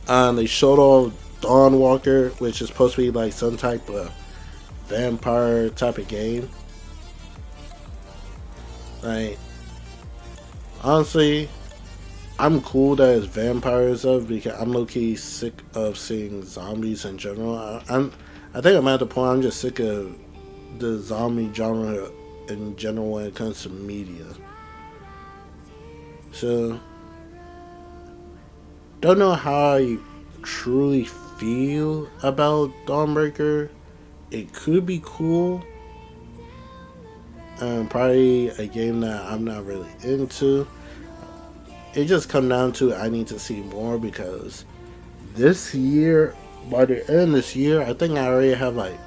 They showed off Dawnwalker, which is supposed to be like some type of vampire type of game. Like, honestly, I'm cool that it's vampires of because I'm low key sick of seeing zombies in general. I think I'm at the point I'm just sick of the zombie genre in general when it comes to media. So, don't know how I truly feel about Dawnbreaker. It could be cool. Probably a game that I'm not really into. It just comes down to I need to see more because this year, by the end of this year, I think I already have like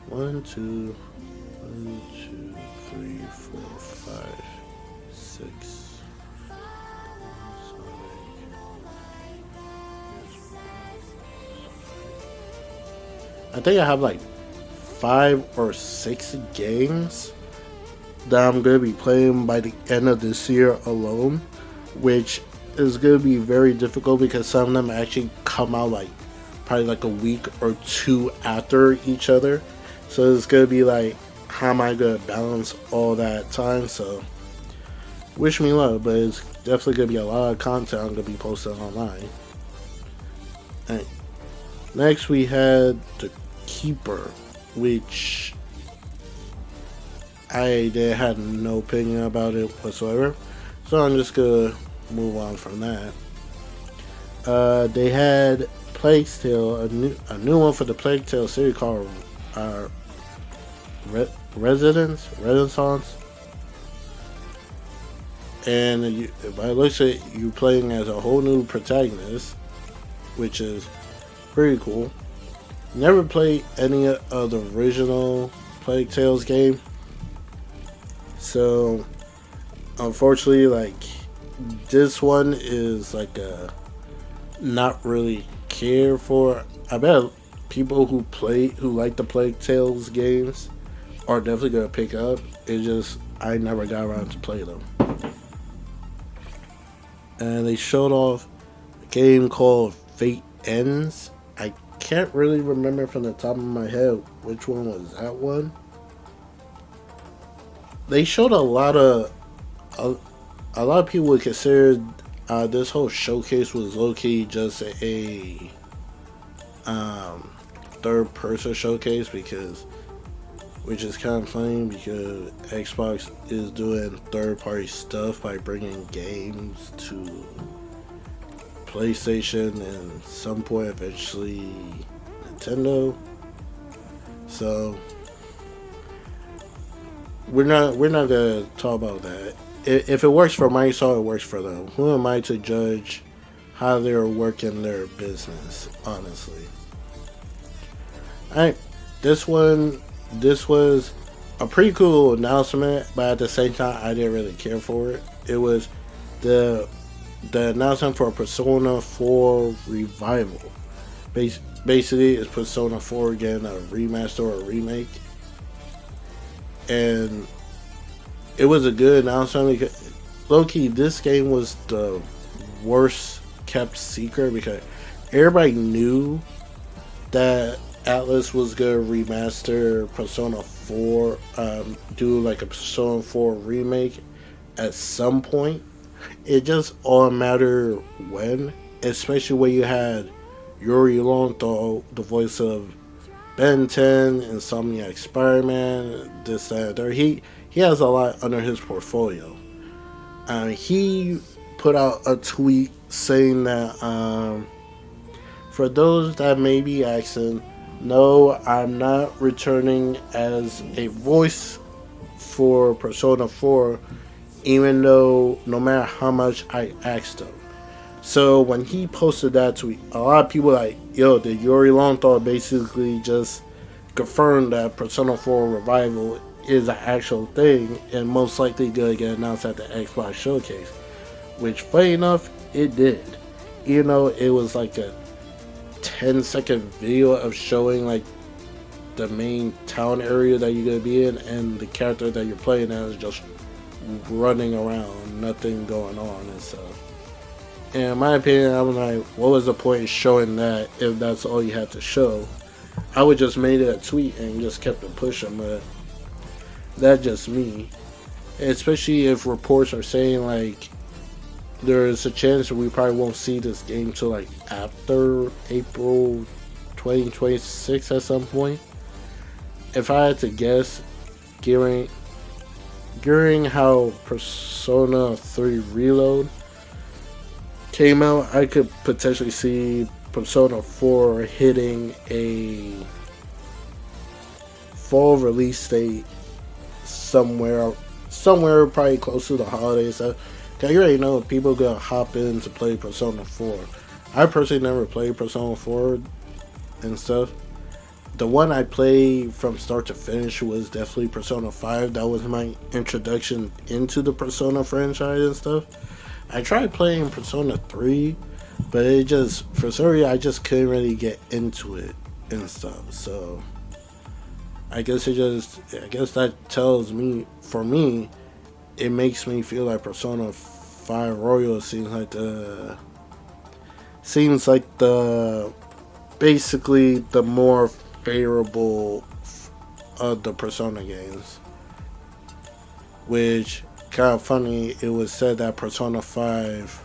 1, 2, 3, 4, 5, 6. I think I have like 5 or 6 games that I'm going to be playing by the end of this year alone, which is going to be very difficult because some of them actually come out like probably like a week or 2 after each other. So it's going to be like, how am I going to balance all that time? So wish me luck, but it's definitely going to be a lot of content I'm going to be posting online. And next we had the Keeper, which I had no opinion about it whatsoever, so I'm just gonna move on from that. They had Plague's Tale, a new one for the Plague Tale series called Renaissance, and by the looks of it, you're playing as a whole new protagonist, which is pretty cool. Never played any of the original Plague Tales game, so unfortunately, like, this one is like a not really care for. I bet people who like the Plague Tales games are definitely gonna pick up. It just I never got around to play them. And they showed off a game called Fate Ends. I can't really remember from the top of my head which one was that one. They showed a, a lot of people would consider this whole showcase was low key just a um, third person showcase because which is kind of funny because Xbox is doing third party stuff by bringing games to PlayStation and some point eventually Nintendo. So we're not gonna talk about that. If it works for Microsoft, it works for them. Who am I to judge how they're working their business? Honestly, alright, this was a pretty cool announcement, but at the same time, I didn't really care for it. It was the the announcement for Persona 4 Revival. Basically, it's Persona 4 getting a remaster or a remake, and it was a good announcement because low key, this game was the worst kept secret because everybody knew that Atlas was gonna remaster Persona 4, do like a Persona 4 remake at some point. It just all mattered when, especially when you had Yuri Lowenthal, the voice of Ben 10, Insomniac Spider-Man, this, that, there. He has a lot under his portfolio. He put out a tweet saying that for those that may be asking, no, I'm not returning as a voice for Persona 4, even though no matter how much I asked him. So when he posted that tweet, a lot of people were like, yo, did Yuri Lowenthal basically just confirm that Persona 4 Revival is an actual thing and most likely gonna get announced at the Xbox Showcase? Which, funny enough, it did. Even though it was like a 10-second video of showing like the main town area that you're gonna be in and the character that you're playing as is just running around, nothing going on and stuff. And in my opinion, I'm like, what was the point of showing that if that's all you had to show? I would just made it a tweet and just kept it pushing, but that's just me. Especially if reports are saying like there's a chance that we probably won't see this game till like after April 2026 at some point. If I had to guess, during how Persona 3 Reload came out, I could potentially see Persona 4 hitting a fall release date somewhere probably close to the holidays. Cause you already know people gonna hop in to play Persona 4. I personally never played Persona 4 and stuff. The one I played from start to finish was definitely Persona 5. That was my introduction into the Persona franchise and stuff. I tried playing Persona 3, but it just, for some reason, I just couldn't really get into it and stuff. So, I guess that tells me, for me, it makes me feel like Persona 5 Royal seems like the basically the more favorable of the Persona games. Which, kind of funny, it was said that Persona 5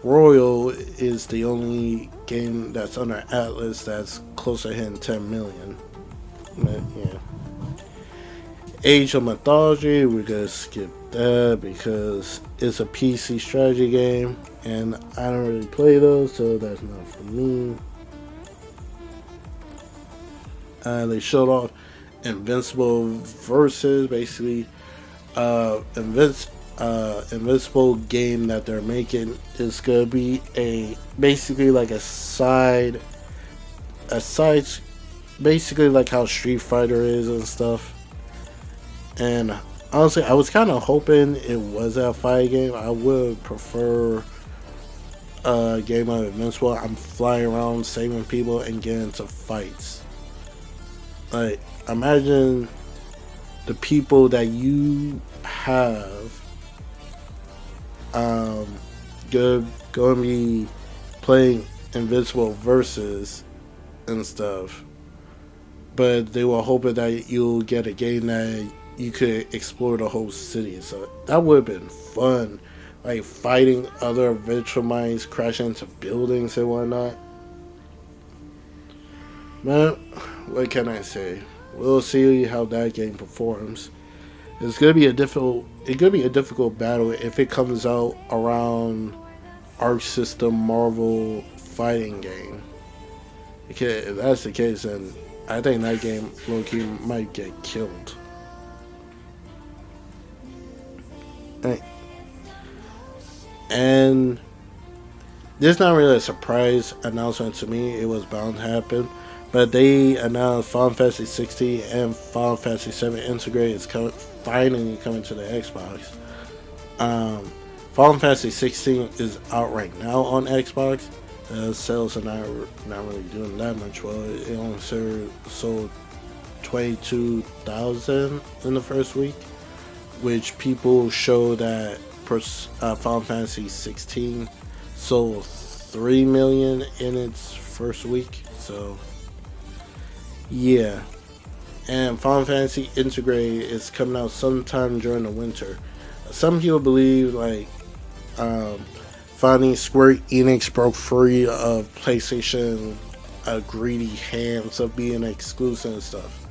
Royal is the only game that's under Atlas that's close to hitting 10 million. But, yeah. Age of Mythology, we're gonna skip that because it's a PC strategy game and I don't really play those, so that's not for me. They showed off Invincible versus basically Invincible game that they're making is gonna be basically like a side basically like how Street Fighter is and stuff. And honestly, I was kind of hoping it was a fight game. I would prefer a game of Invincible. I'm flying around saving people and getting into fights. Like, imagine the people that you have um, going to be playing Invincible versus and stuff, but they were hoping that you'll get a game that you could explore the whole city. So that would have been fun, like fighting other virtual mines, crashing into buildings and whatnot. Man, what can I say? We'll see how that game performs. It's gonna be a difficult. It could be a difficult battle if it comes out around Arc System Marvel fighting game. Because if that's the case, then I think that game low-key might get killed. And this is not really a surprise announcement to me. It was bound to happen. But they announced Final Fantasy 16 and Final Fantasy 7 Integrate is finally coming to the Xbox. Um, Final Fantasy 16 is out right now on Xbox. Sales are not really doing that much well. It only sold 22,000 in the first week, which people show that Final Fantasy 16 sold 3 million in its first week. So yeah, and Final Fantasy Integrate is coming out sometime during the winter. Some people believe um, finally Square Enix broke free of PlayStation greedy hands of being exclusive and stuff.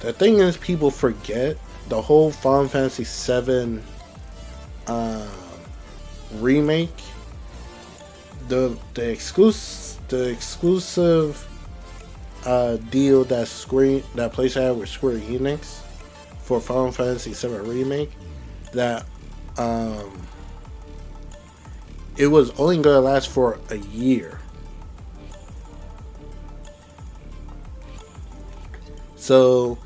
The thing is, people forget the whole Final Fantasy 7 remake. The exclusive deal that PlayStation had with Square Enix for Final Fantasy 7 remake, that it was only going to last for a year. So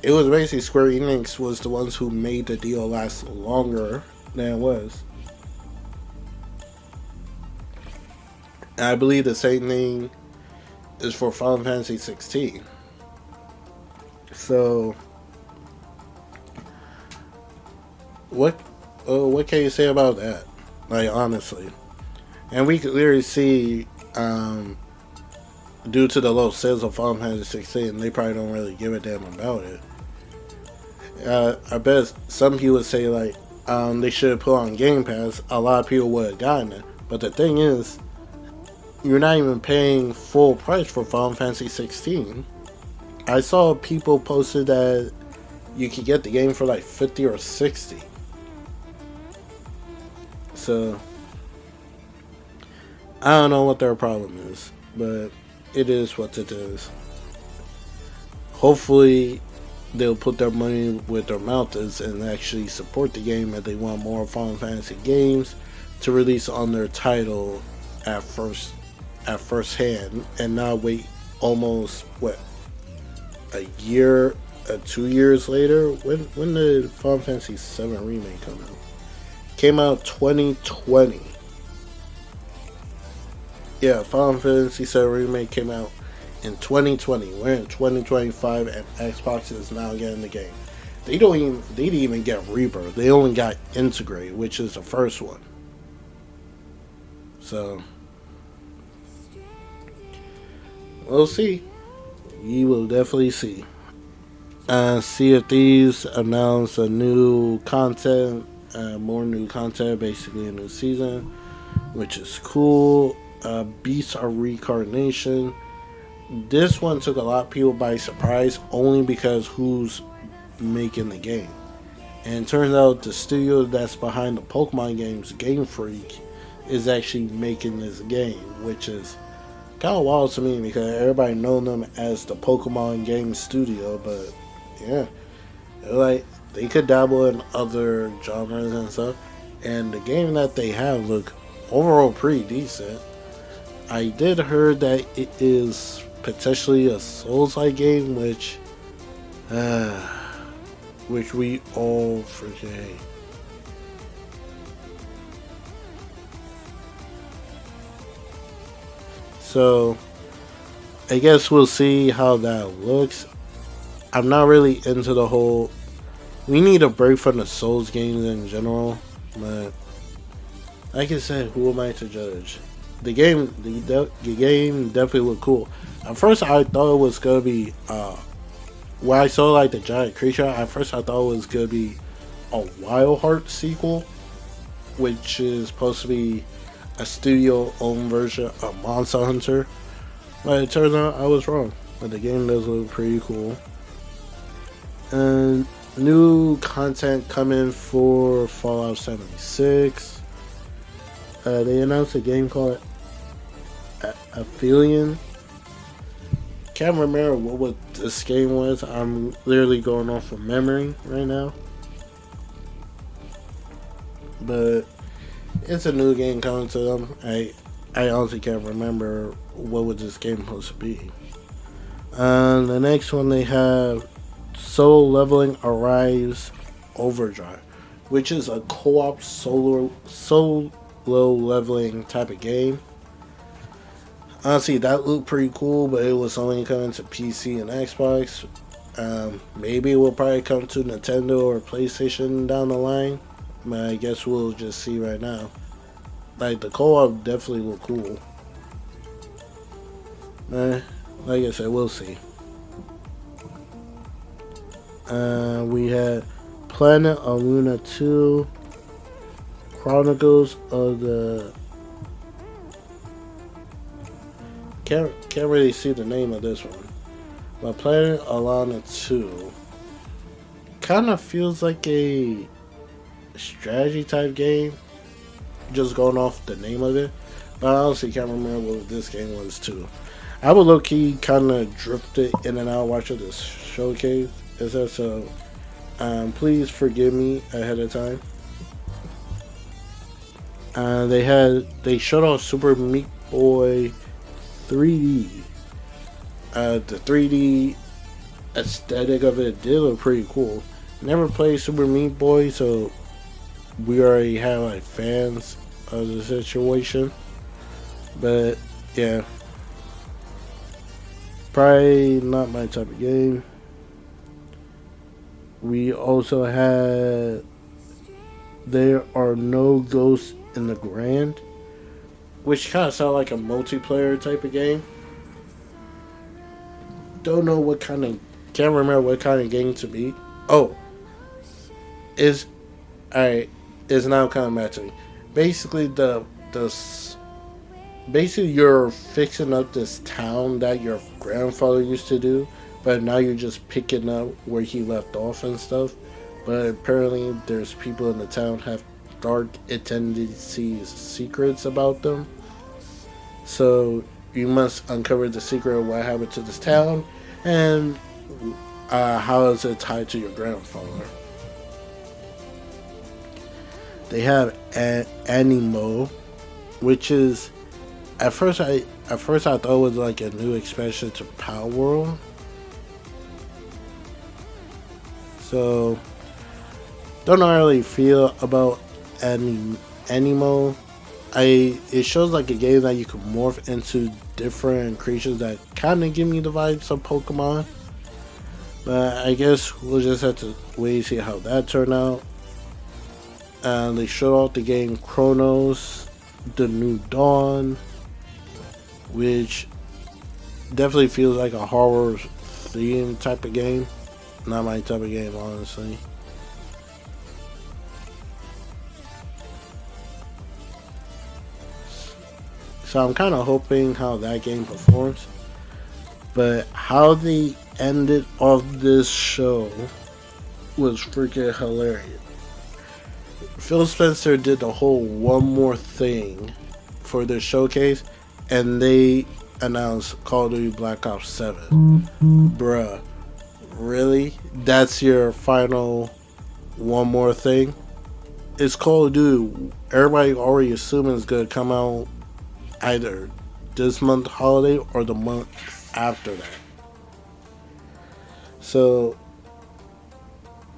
it was basically Square Enix was the ones who made the deal last longer than it was. And I believe the same thing is for Final Fantasy 16. So what can you say about that? Like, honestly. And we could literally see, due to the low sales of Final Fantasy 16, they probably don't really give a damn about it. I bet some people would say, like, they should have put on Game Pass. A lot of people would have gotten it. But the thing is, you're not even paying full price for Final Fantasy 16. I saw people posted that you could get the game for like 50 or 60. So I don't know what their problem is, but it is what it is. Hopefully they'll put their money where their mouth is and actually support the game if they want more Final Fantasy games to release on their title at first hand, and not wait almost a year, 2 years later. When did Final Fantasy 7 remake come out? Came out 2020. Yeah, Final Fantasy 7 remake came out in 2020. We're in 2025, and Xbox is now getting the game. They didn't even get Rebirth. They only got Integrate, which is the first one. So we'll see. We will definitely see. Sea of Thieves announced a new content, more new content, basically a new season, which is cool. Beasts of Reincarnation. This one took a lot of people by surprise, only because who's making the game. And it turns out the studio that's behind the Pokemon games, Game Freak, is actually making this game, which is kind of wild to me because everybody knows them as the Pokemon game studio. But yeah, like they could dabble in other genres and stuff, and the game that they have look overall pretty decent. I did heard that it is potentially a Souls-like game, which we all forget. So I guess we'll see how that looks. I'm not really into the whole. We need a break from the Souls games in general, but like I said, who am I to judge? The game definitely looked cool. At first, I thought it was gonna be when I saw like the giant creature. At first, I thought it was gonna be a Wild Heart sequel, which is supposed to be a studio-owned version of Monster Hunter. But it turns out I was wrong. But the game does look pretty cool. And new content coming for Fallout 76. They announced a game called Aphelion. Can't remember what this game was. I'm literally going off of memory right now. But it's a new game coming to them. I honestly can't remember what was this game supposed to be. The next one they have Solo Leveling Arrives Overdrive, which is a co-op solo leveling type of game. Honestly, that looked pretty cool, but it was only coming to PC and Xbox. Maybe it will probably come to Nintendo or PlayStation down the line, but I guess we'll just see right now. Like, the co-op definitely look cool. Like I said, we'll see. We had Planet of Luna 2, Chronicles of the... Can't really see the name of this one. But Planet of Luna 2 kind of feels like a strategy type game. Just going off the name of it. But I honestly can't remember what this game was too. I would low key kind of drifted in and out watching this showcase. So please forgive me ahead of time. They showed off Super Meat Boy 3D. The 3D aesthetic of it did look pretty cool. Never played Super Meat Boy, so we already have like fans of the situation. But yeah, probably not my type of game. We also had There Are No Ghosts in the Grand, which kind of sounds like a multiplayer type of game. Don't know what kind of, can't remember what kind of game to be. Oh, is alright. It's now coming back to me. Basically, basically you're fixing up this town that your grandfather used to do, but now you're just picking up where he left off and stuff. But apparently, there's people in the town have dark tendencies, secrets about them. So you must uncover the secret of what happened to this town and how is it tied to your grandfather. They have Animo, which is at first I thought it was like a new expansion to Power World. So don't really feel about Animo. It shows like a game that you can morph into different creatures that kind of give me the vibes of Pokemon. But I guess we'll just have to wait and see how that turned out. And they showed off the game Chronos, The New Dawn, which definitely feels like a horror theme type of game. Not my type of game, honestly. So I'm kind of hoping how that game performs. But how they ended off this show was freaking hilarious. Phil Spencer did the whole one more thing for their showcase, and they announced Call of Duty Black Ops 7. Bruh, really? That's your final one more thing? It's Call of Duty. Everybody already assuming it's going to come out either this month holiday or the month after that. So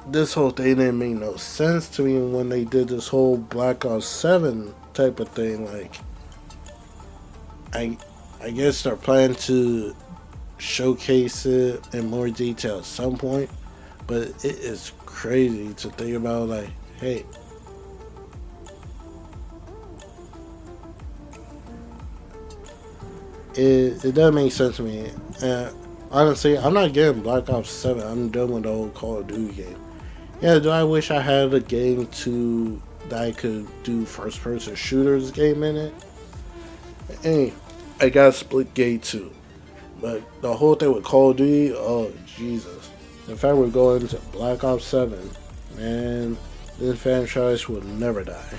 this whole thing didn't make no sense to me when they did this whole Black Ops 7 type of thing. Like, I guess they're planning to showcase it in more detail at some point. But it is crazy to think about, like, hey, it doesn't make sense to me. Honestly, I'm not getting Black Ops 7. I'm done with the whole Call of Duty game. Yeah, do I wish I had a game to that I could do first person shooters game in it? Hey, I got Split Gate too. But the whole thing with Call of Duty, oh Jesus. In fact, we're going to Black Ops 7. Man, this franchise will never die.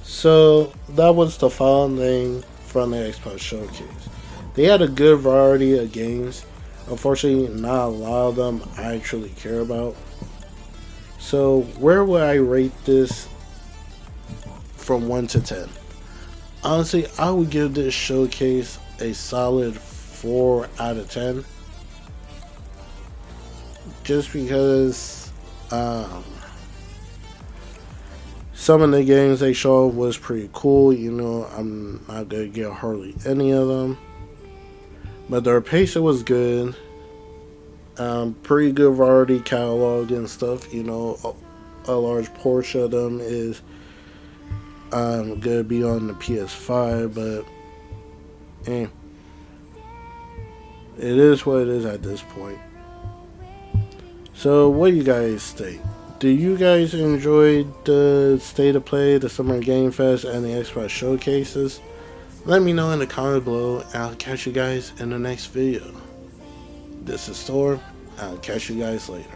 So, that was the final thing from the Xbox Showcase. They had a good variety of games. Unfortunately, not a lot of them I actually care about. So, where would I rate this from 1 to 10? Honestly, I would give this showcase a solid 4 out of 10. Just because some of the games they showed was pretty cool. You know, I'm not going to get hardly any of them. But their pacing was good. Pretty good variety catalog and stuff. You know, a large portion of them is gonna be on the PS5, but it is what it is at this point. So, what do you guys think? Do you guys enjoy the State of Play, the Summer Game Fest, and the Xbox Showcases? Let me know in the comment below, and I'll catch you guys in the next video. This is Storm. I'll catch you guys later.